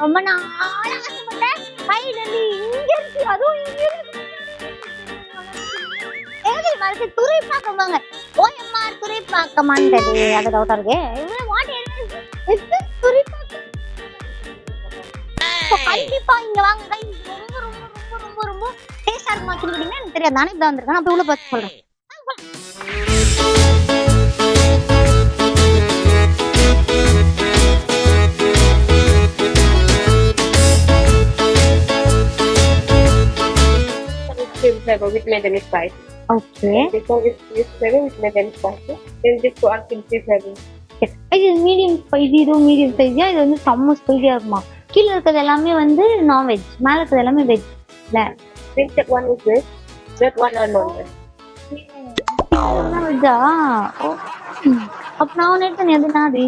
ரொம்ப நாளா ஆசைப்பட்டேன். ஃபைனலி இங்க இருக்கு. அதுவும் இங்க இருக்கு. தெரியுமா இருக்கு துறைப்பாக்கமாங்க. ஓஎம்ஆர் துறைப்பாக்கமான்றது அது டவுட்டா இருக்கு. What is Thoraipakkam? கண்டிப்பா இங்க வாங்க guys. ரொம்ப ரொம்ப ரொம்ப ரொம்ப ரொம்ப டேஸ்டா இருக்குமா கேக்குறீங்கன்னா எனக்கு தெரியாது. நானே இப்பதான் வந்திருக்கேன். நான் போய் உள்ள பார்த்து சொல்றேன். Shrimp flavor with Medellin spice. Okay. This one is fish flavor with Medellin spice. Then this one kimchi flavor. இது மீடியம் ஸ்பைசி, இதுவும் மீடியம் ஸ்பைசியா, இது வந்து செம்ம ஸ்பைசியா இருக்குமா. கீழே இருக்கிறது எல்லாமே வந்து நான்வெஜ், மேல இருக்கிறது எல்லாமே வெஜ் இல்ல. That one is veg, that one are non-veg. வெஜ்ஜா? அப்ப நான் நினைச்சேன் எதுனா அது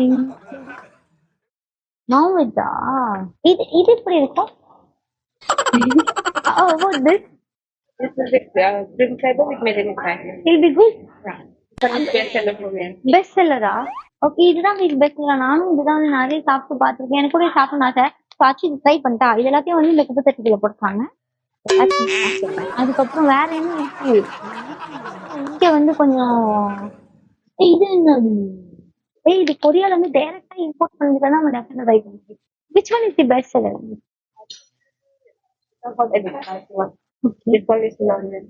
நான்வெஜ்ஜா? இது இது எப்படி இருக்கும்? Oh, what this? This is the shrimp flavor with Medellin spice. It'll be good. Yeah. That is best seller for me. Best செல்லரா? ஓகே, இதுதான் பெஸ்ட் செல்லர். நானும் இதுதான் நிறைய சாப்பிட்டு பார்த்துருக்கேன். எனக்கு கூட சாப்பிடணும் ஆசை. ஆச்சு இது ட்ரை பண்ணிட்டா. இது எல்லாத்தையும் வந்து இந்த குப்பை தட்டுக்குள்ள போட்டுருக்காங்க. அதுக்கப்புறம் வேற என்ன இருக்கு இங்க வந்து கொஞ்சம் இது என்னது? இது கொரியால இருந்து டைரக்டா இம்போர்ட் பண்ணிட்டு நம்ம டெஃபினட்டா ட்ரை பண்ணுவோம். which one is the best seller? This one is non-veg.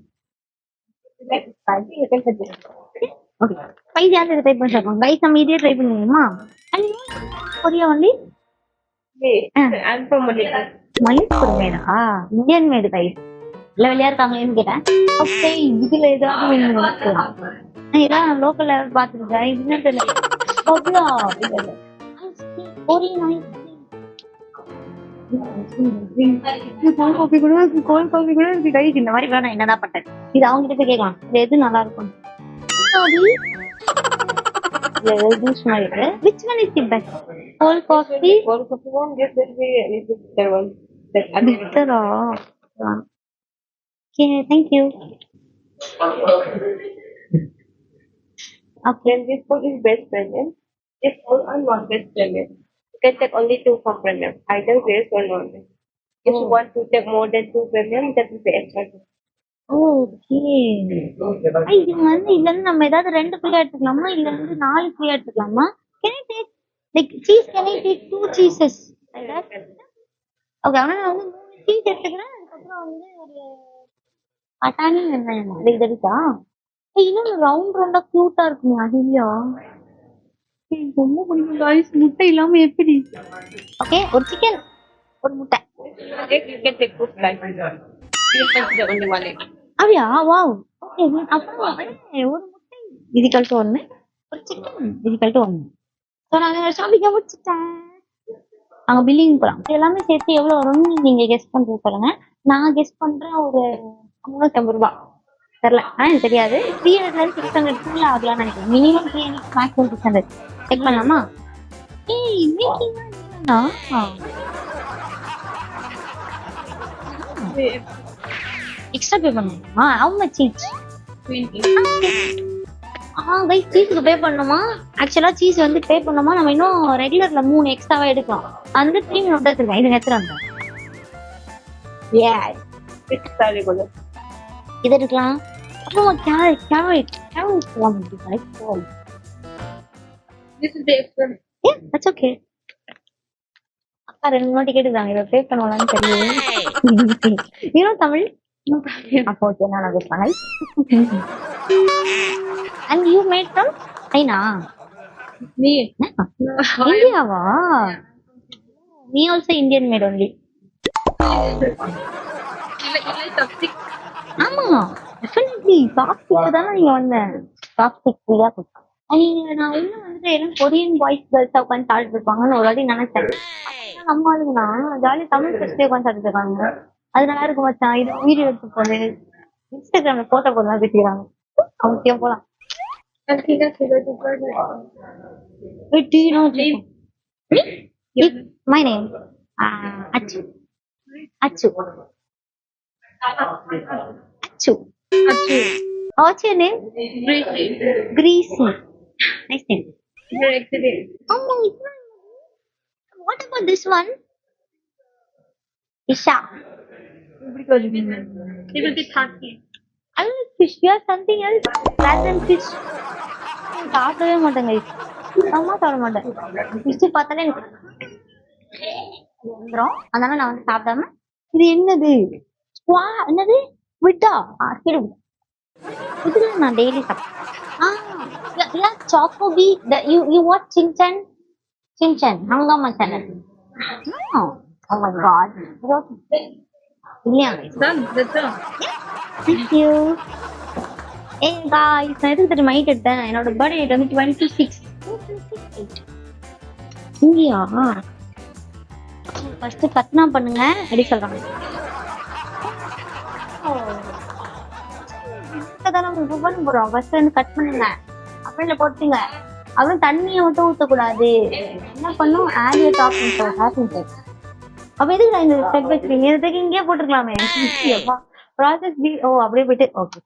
Spicy, you can suggest. Okay, ஸ்பைசியானது ட்ரை பண்ணி சாப்பிடுவோம். கைஸ் நம்ம இதே ட்ரை பண்ணுவோமா? Korea only I'm from Malaysia. Malaysia மேடா? Indian made guys. இல்ல வெளியா இருக்காங்களேன்னு கேட்டேன். ஓகே, இதுல ஏதாவது ஏதாவது லோக்கல் பாத்துருக்கேன். இது என்ன தெரியல. கொரியன் காஃபி கூட இருக்கு, கோல்ட் காஃபி கூட இருக்கு கைஸ். இந்த மாதிரி வேணாம், என்னதான் பட்டேன். இது அவங்க கிட்ட போய் கேட்கலாம், இது எது நல்லா இருக்கும். ஜூஸ் மாதிரி இருக்கு. which one is the best? cold coffee? Cold coffee one, yes, there will be a little bitter one. Bitter-ஆ? Okay, thank you. Okay, and this food is best premium. This food are not best premium. You can take only 2 from premium, either veg or non-veg. If you want to take more than 2 premium, that will be extra. Okay, இது வந்து இதுல இருந்து நம்ம ஏதாவது 2 ஃப்ரீயா எடுத்துக்கலாமா, இல்ல வந்து 4 ஃப்ரீயா எடுத்துக்கலாமா? Can I take like cheese? Can I take 2 cheeses? Okay, ஆனா நான் வந்து 3 சீஸ் எடுத்துக்கிறேன். அதுக்கப்புறம் வந்து ஒரு பட்டாணி வெங்காயம் இது இருக்கா? இன்னொன்னு ரவுண்ட் ரவுண்டா கியூட்டா இருக்குங்க, அது இல்லையா? எனக்கு ரொம்ப பிடிக்கும் guys. முட்டை இல்லாம எப்படி? ஓகே, ஒரு சிக்கன், ஒரு முட்டை. Egg, you can take 2 slices. You can the only one egg. அப்படியா? வாவ். ஓகே, அப்புறம் ஒரு முட்டை இதுக்கல்ட்டு 1, ஒரு சிக்கன் இதுக்கல்ட்டு 1. ஸோ நாங்கள் ஷாப்பிங்க முடிச்சுட்டேன். நாங்கள் பில்லிங் போகலாம். எல்லாமே சேர்த்து எவ்வளோ வரும்னு நீங்கள் கெஸ் பண்ணுறது சொல்லுங்க. நான் கெஸ் பண்ணுறேன் ஒரு 350 ரூபா. தெரில, எனக்கு தெரியாது. 300 600 ஆகலாம்னு நினைக்கிறேன். Minimum 300, maximum 600. செக் பண்ணலாமா? ஏய், மேக்கிங்னா எக்ஸ்ட்ரா பே பண்ணணுமா? how much each? 20. கைஸ், சீஸுக்கு பே பண்ணணுமா? ஆக்சுவலா சீஸ் வந்து பே பண்ணணுமா? நம்ம இன்னும் ரெகுலர்ல 3 எக்ஸ்ட்ராவா எடுக்கலாம். அந்த 3 நோட் எடுத்துருக்கேன். இது எடுத்துட்டு வந்தேன். இது எடுக்கலாம். அப்புறம் carrot This is the extra. that's okay. அக்கா 2 நோட்டி கேட்டுதாங்க, இதை பே பண்ணுவாங்கன்னு தெரியும். நீனும் தமிழ் அப்போ ஓகே, நான் பே பண்ணேன். And you made from China? Me. இந்தியாவா? நீ also Indian made only. Toxic. ஆமா, definitely toxic தானே நீங்க வந்த toxic ஃப்ரீயா கொடுத்தா. நான் இன்னும் வந்துட்டு எல்லாம் கொரியன் பாய்ஸ் கேர்ள்ஸா உட்காந்து சாப்பிட்டு இருப்பாங்கன்னு ஒரு வாட்டி நினைச்சேன். நம்ம ஆளுங்கண்ணா ஜாலியா தமிழ் பேசிட்டே உட்காந்து சாப்பிட்டு இருக்காங்க. அது நல்லா இருக்கும் மச்சான். இது வீடியோ எடுத்து போது இன்ஸ்டாகிராம்ல போட்டோ போடலாம் பேசிக்கிறாங்க. அவசியம் போலாம். My name Achu. Achu. Achu. Achu. What's your name? Greasy. Nice name. You're excellent. Oh, what about this one? Isha. He will be 30. I like fish. You have something else rather than fish. சாப்பிடவே மாட்டேங்க. அம்மா சாப்பிட மாட்டேன். Fish பார்த்தாலே எனக்கு வந்துரும். அதனால நான் வந்து சாப்பிடாம இது என்னது என்னது விட்டா சரி இதுல நான் டெய்லி சாப்பிட்டேன். Choco Pie you watch Shinchan Hungama channel. Oh my god. இல்லையா? Done. That's all. Thank you. Hey guys, நான் எதுக்கு தெரியுமா மைட் எடுத்தேன்? என்னோட பர்த்டே டேட் வந்து 26. இங்கயா? ஃபர்ஸ்ட் கத்னா பண்ணுங்க அப்படி சொல்றாங்க. பண்ண போறோம். ஃபர்ஸ்ட் வந்து கட் பண்ணுங்க. அப்புறம் போட்டுங்க. அப்புறம் தண்ணியை மட்டும் ஊற்றக்கூடாது. என்ன பண்ணும்? Audio top happen. அப்ப எதுக்கு நான் இந்த ஸ்டெப் வச்சிருக்கீங்க? இதுக்கு இங்கேயே போட்டுருக்கலாமே. ப்ராசஸ் பி ஓ அப்படியே போயிட்டு ஓகே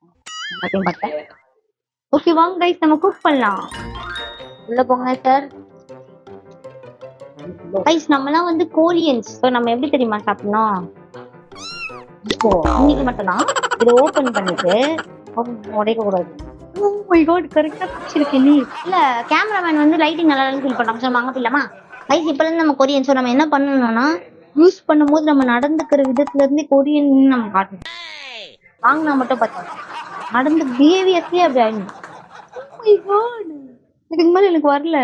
அதையும் பார்த்தேன். ஓகே வாங்க கைஸ் நம்ம குக் பண்ணலாம். உள்ள போங்க சார். கைஸ் நம்மலாம் வந்து கோரியன்ஸ். ஸோ நம்ம எப்படி தெரியுமா சாப்பிடணும்? இப்போ இன்னைக்கு மட்டும் தான் இதை ஓப்பன் பண்ணிட்டு உடைக்க கூடாது. ஓ மை காட் கரெக்டா பிடிச்சிருக்கேன் நீ. இல்ல கேமராமேன் வந்து லைட்டிங் நல்லா ஃபீல் பண்றாங்க. சரி வாங்க போயிடலாமா? கைஸ் இப்பல இருந்து நம்ம கொரியன். ஸோ நம்ம என்ன பண்ணணும்னா யூஸ் பண்ணும்போது நம்ம நடந்துக்கிற விதத்துல இருந்து கொரியன் நம்ம காட்டணும். வாங்கினா மட்டும் பார்த்தோம் நடந்து பிஹேவியர்ஸ்லயே அப்படி ஆயிடும். இதுக்கு மேல எனக்கு வரல.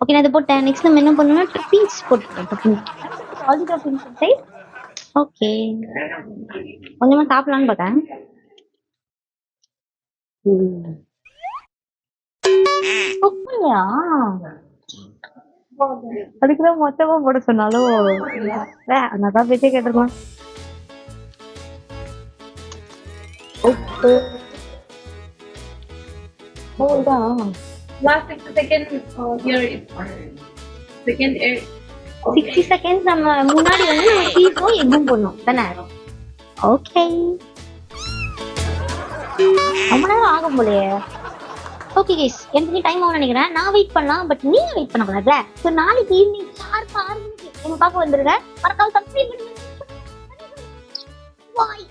ஓகே நான் இதை போட்டேன். நெக்ஸ்ட் நம்ம என்ன பண்ணணும்னா டாப்பிங்ஸ் போட்டுட்டோம். ஓகே கொஞ்சமா சாப்பிடலான்னு பார்த்தேன். அதுக்குதான் மொத்தமா போட சொன்னாலும் அதான் பேச்சே கேட்டிருக்கோம். Last 60 seconds. Here is second 60 seconds நம்ம முன்னாடி வந்து சீஸும் எக்கும் போடணும் தானே? ஓகே ரொம்ப நேரம் ஆகும் போலயே. ஓகே கைஸ் எனக்கு டைம் ஆகும் நினைக்கிறேன். நான் வெயிட் பண்ணலாம் பட் நீங்க வெயிட் பண்ணக்கூடாதுல. ஸோ நாளைக்கு ஈவினிங் ஷார்ப்பா 6 மணிக்கு எங்க பார்க்க வந்துருங்க. மறக்காம சப்ஸ்கிரைப் பண்ணுங்க. பாய்.